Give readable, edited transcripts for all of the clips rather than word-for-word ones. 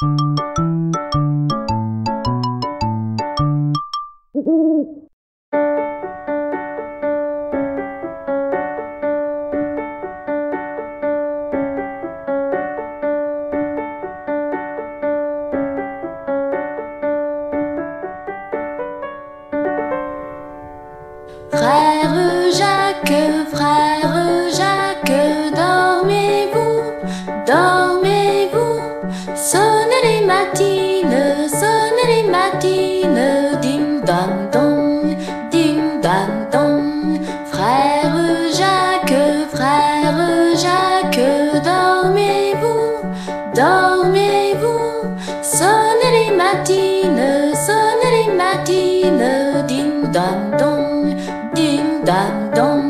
Frère Jacques, dormez-vous, dormez-vous. Sonnez les matines, ding dong dong, ding dong dong. Frère Jacques, dormez-vous, dormez-vous. Sonnez les matines, ding dong dong, ding dong dong.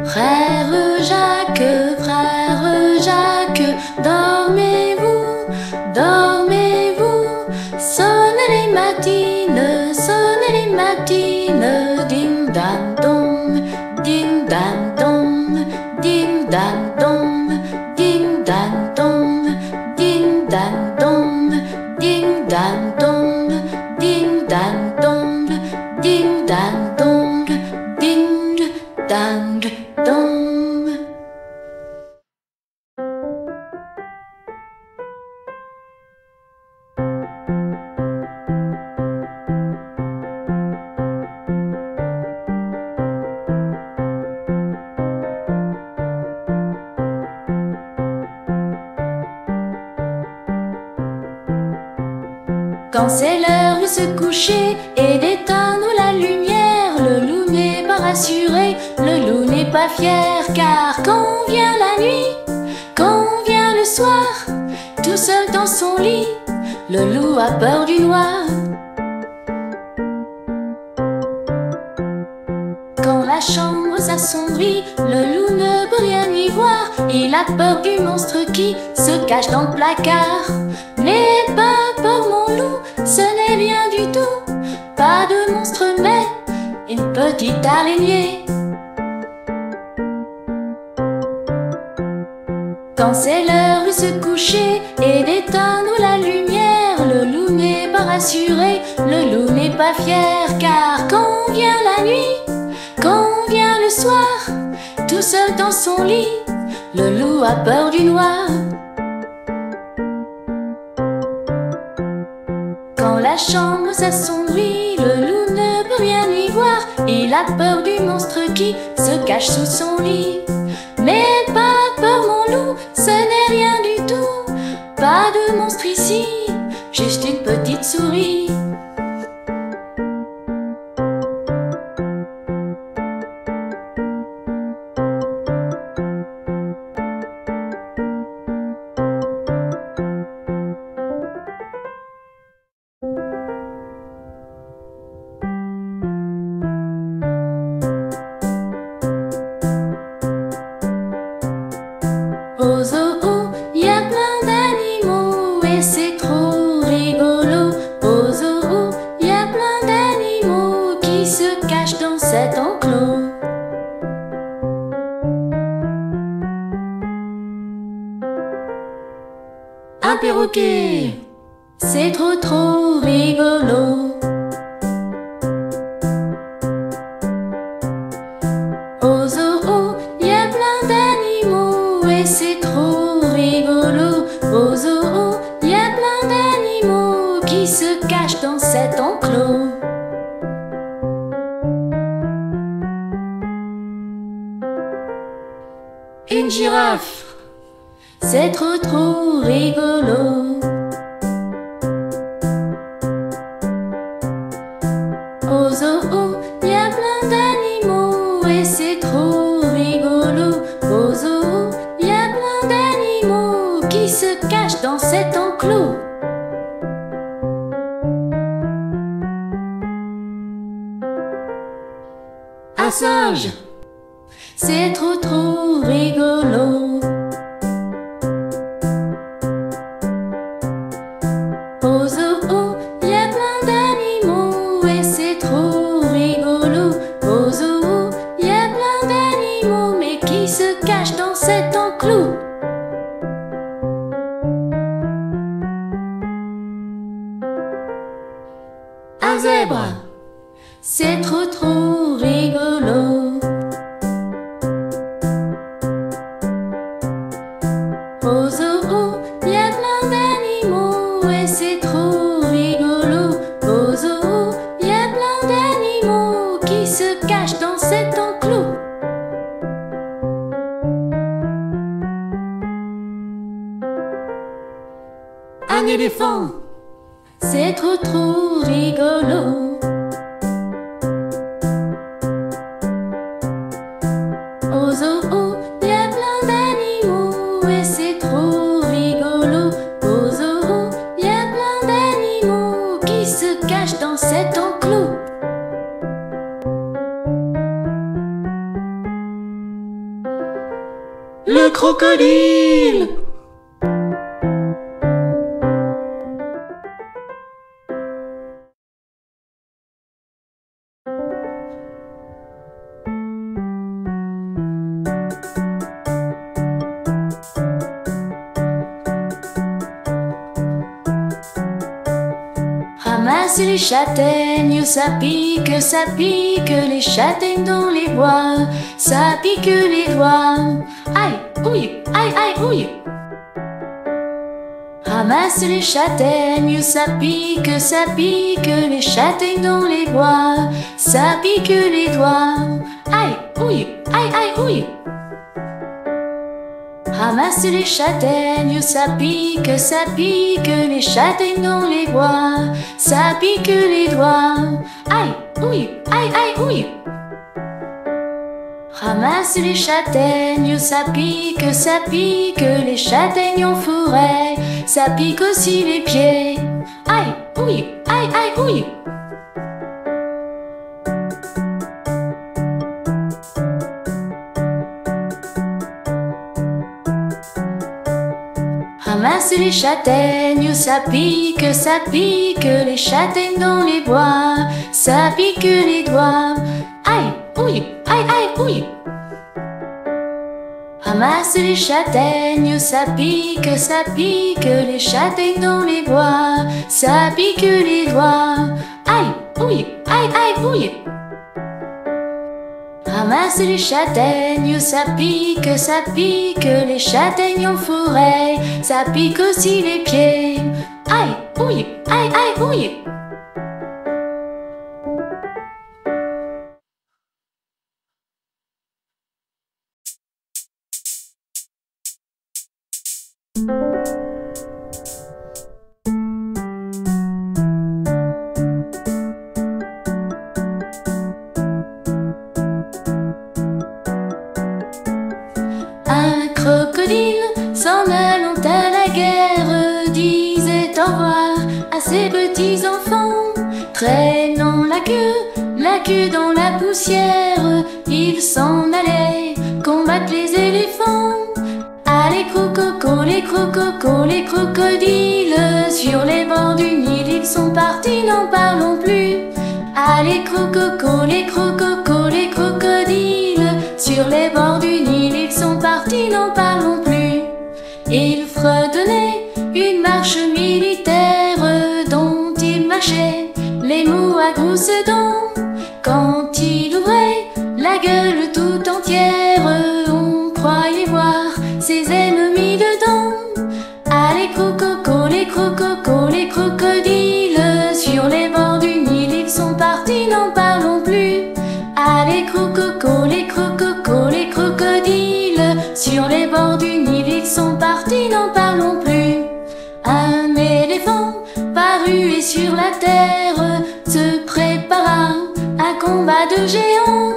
Frère Jacques, dormez-vous, dormez-vous. Sonnez les matines, ding dang dong, ding dang dong, ding dang dong, ding dang dong, ding dang dong, ding dang dong, ding dang dong, ding dang dong, ding dang dong. Quand c'est l'heure de se coucher et d'éteindre la lumière, le loup n'est pas rassuré, le loup n'est pas fier, car quand vient la nuit, quand vient le soir, tout seul dans son lit, le loup a peur du noir. Quand la chambre s'assombrit, le loup ne peut rien y voir, il a peur du monstre qui se cache dans le placard. N'aie pas peur mon loup, ce n'est rien du tout, pas de monstre mais une petite araignée. Quand c'est l'heure de se coucher et d'éteindre la lumière, le loup n'est pas rassuré, le loup n'est pas fier, car quand vient la nuit, quand vient le soir, tout seul dans son lit, le loup a peur du noir. Quand la chambre s'assombrit, le loup ne peut rien y voir, il a peur du monstre qui se cache sous son lit. Mais pas peur mon loup, ce n'est rien du tout, pas de monstre ici, juste une petite souris. Au zoo, y a plein d'animaux et c'est trop rigolo. Au zoo, y a plein d'animaux qui se cachent dans cet enclos. Un perroquet, c'est trop rigolo. Au zoo, y a plein d'animaux et c'est trop rigolo. Au zoo, y a plein d'animaux qui se cachent dans cet enclos. Une girafe, c'est trop rigolo. Au zoo, y a plein d'animaux et c'est trop rigolo. Au zoo, y a plein d'animaux qui se cachent dans cet enclos. Un singe, c'est trop rigolo. un zèbre. C'est trop rigolo. Au zoo, il y a plein d'animaux et c'est trop rigolo. Au zoo, il y a plein d'animaux qui se cachent dans cet enclos. Un éléphant, c'est trop rigolo. Au zoo, il y a plein d'animaux et c'est trop rigolo. Au zoo, il y a plein d'animaux qui se cachent dans cet enclos. Le crocodile. Ramasse les châtaignes, ça pique les châtaignes dans les bois, ça pique les doigts. Aïe, ouille, aïe, aïe, ouille. Ramasse les châtaignes, ça pique les châtaignes dans les bois, ça pique les doigts. Aïe, ouille, aïe, aïe, ouille. Ramasse les châtaignes, ça pique les châtaignes dans les bois, ça pique les doigts. Aïe, ouille, aïe, aïe, ouille. Ramasse les châtaignes, ça pique les châtaignes en forêt, ça pique aussi les pieds. Aïe, ouille, aïe, aïe, ouille. Ramasse les châtaignes, ça pique les châtaignes dans les bois, ça pique les doigts. Aïe, ouille, aïe, aïe, ouille. Ramasse les châtaignes, ça pique les châtaignes dans les bois, ça pique les doigts. Aïe, ouille, aïe, aïe, ouille. Ramasse les châtaignes, ça pique les châtaignes en forêt, ça pique aussi les pieds. Aïe, ouille, aïe, aïe, ouille. Un crocodile, s'en allant à la guerre, disait au revoir à ses petits enfants. Traînant la queue dans la poussière, il s'en allait combattre les éléphants. Allez crococo, les crocodiles, sur les bords du Nil ils sont partis, n'en parlons plus. Allez crococo, les crocodiles, sur les bords du Nil ils sont partis, n'en parlons plus. Ils fredonnaient une marche militaire dont ils marchaient, les mots à grosses dents. Quand il ouvrait la gueule tout entière, on croyait voir ses ennemis dedans. Allez crococo, les crocodiles, sur les bords du Nil ils sont partis, n'en parlons plus. Allez crococo, les crocodiles, sur les bords du Nil ils sont partis, n'en parlons plus. Un éléphant parut et sur la terre se prépara un combat de géants.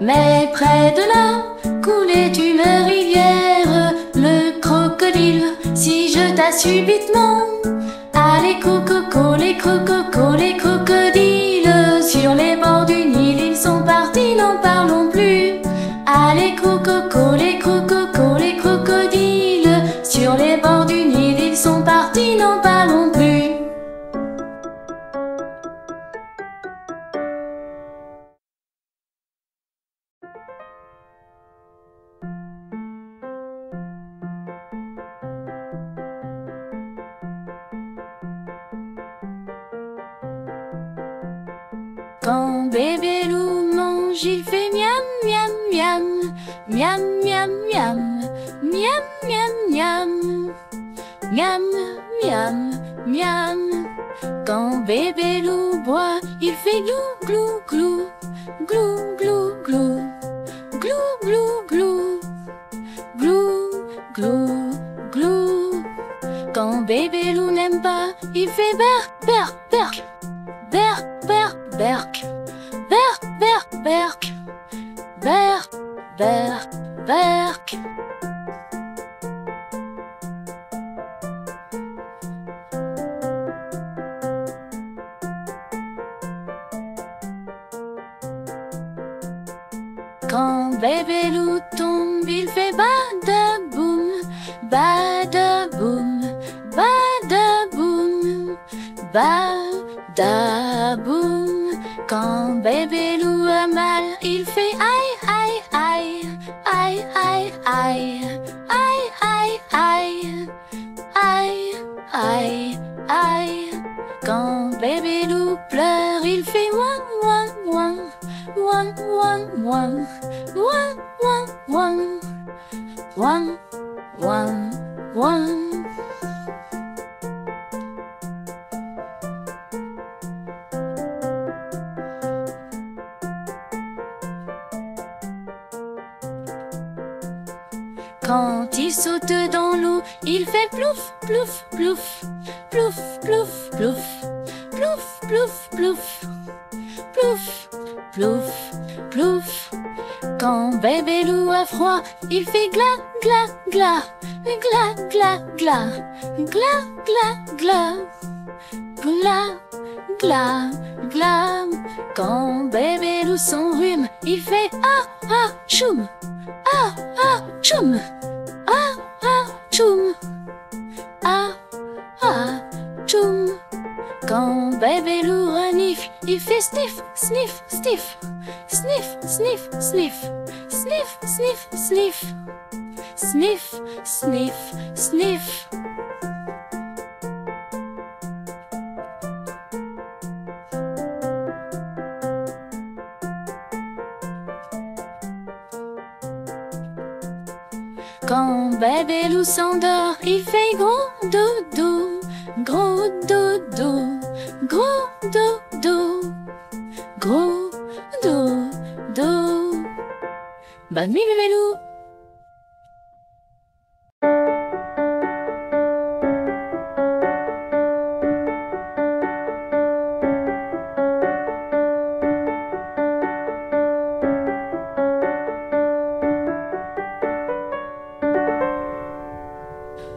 Mais près de là coulait une rivière, le crocodile s'y jeta subitement. Allez crococo, les crocodiles, sur les bords du Nil ils sont partis, n'en parlons plus. Allez crococo, les crocodiles, sur les bords du Nil ils sont partis, n'en parlons plus. Quand bébé loup mange, il fait miam miam miam, miam miam miam, miam miam miam, miam miam miam. Quand bébé loup boit, il fait glou glou glou, glou glou glou, glou glou glou, glou glou glou. Quand bébé loup n'aime pas, il fait berk berk berk, berk berk berk, berk berk berk, berk berk berk. Quand bébé loup tombe, il fait badaboum, badaboum, badaboum, badaboum. Quand bébé loup a mal, il fait aïe aïe aïe, aïe aïe aïe, aïe aïe aïe, aïe aïe aïe. Quand bébé loup pleure, il fait ouin ouin ouin, ouin ouin ouin, ouin ouin ouin, ouin ouin ouin. Quand il saute dans l'eau, il fait plouf plouf plouf, plouf plouf plouf, plouf plouf plouf, plouf plouf plouf. Quand bébé loup a froid, il fait gla gla gla, gla gla gla, gla gla gla, gla gla gla. Quand bébé loup s'enrhume, il fait ah ah choum, ah ah choum, ah ah choum, ah ah choum. Quand bébé loup renifle, il fait sniff sniff sniff, sniff sniff sniff, sniff sniff sniff, sniff sniff sniff. Quand bébé loup s'endort, il fait gros dodo, gros dodo, gros dodo, gros dodo. Bonne nuit bébé loup.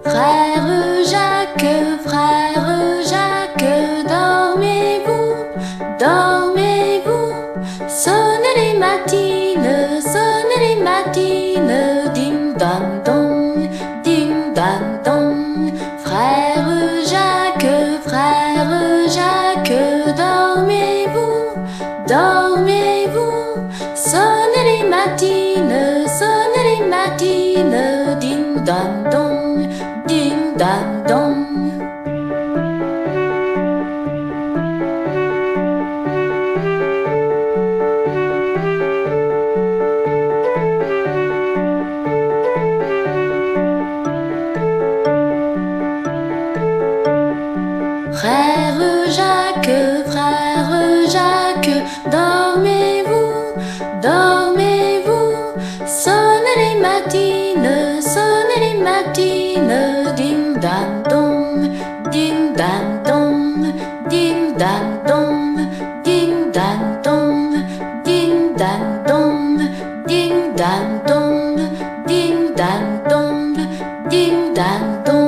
Frère Jacques, dormez-vous, dormez-vous. Sonnez les matines, sonnez les matines. Ding dong dong, ding dong dong. Frère Jacques, dormez-vous, dormez-vous. Sonnez les matines, sonnez les matines. Ding dong dong, ding dong dong. Frère Jacques, dormez-vous, dormez-vous. Sonnez les matines, sonnez les matines. Ding dang dong, ding dang dong, ding dang dong, ding dang dong, ding dang dong, ding dang dong, ding dang dong, ding dang dong.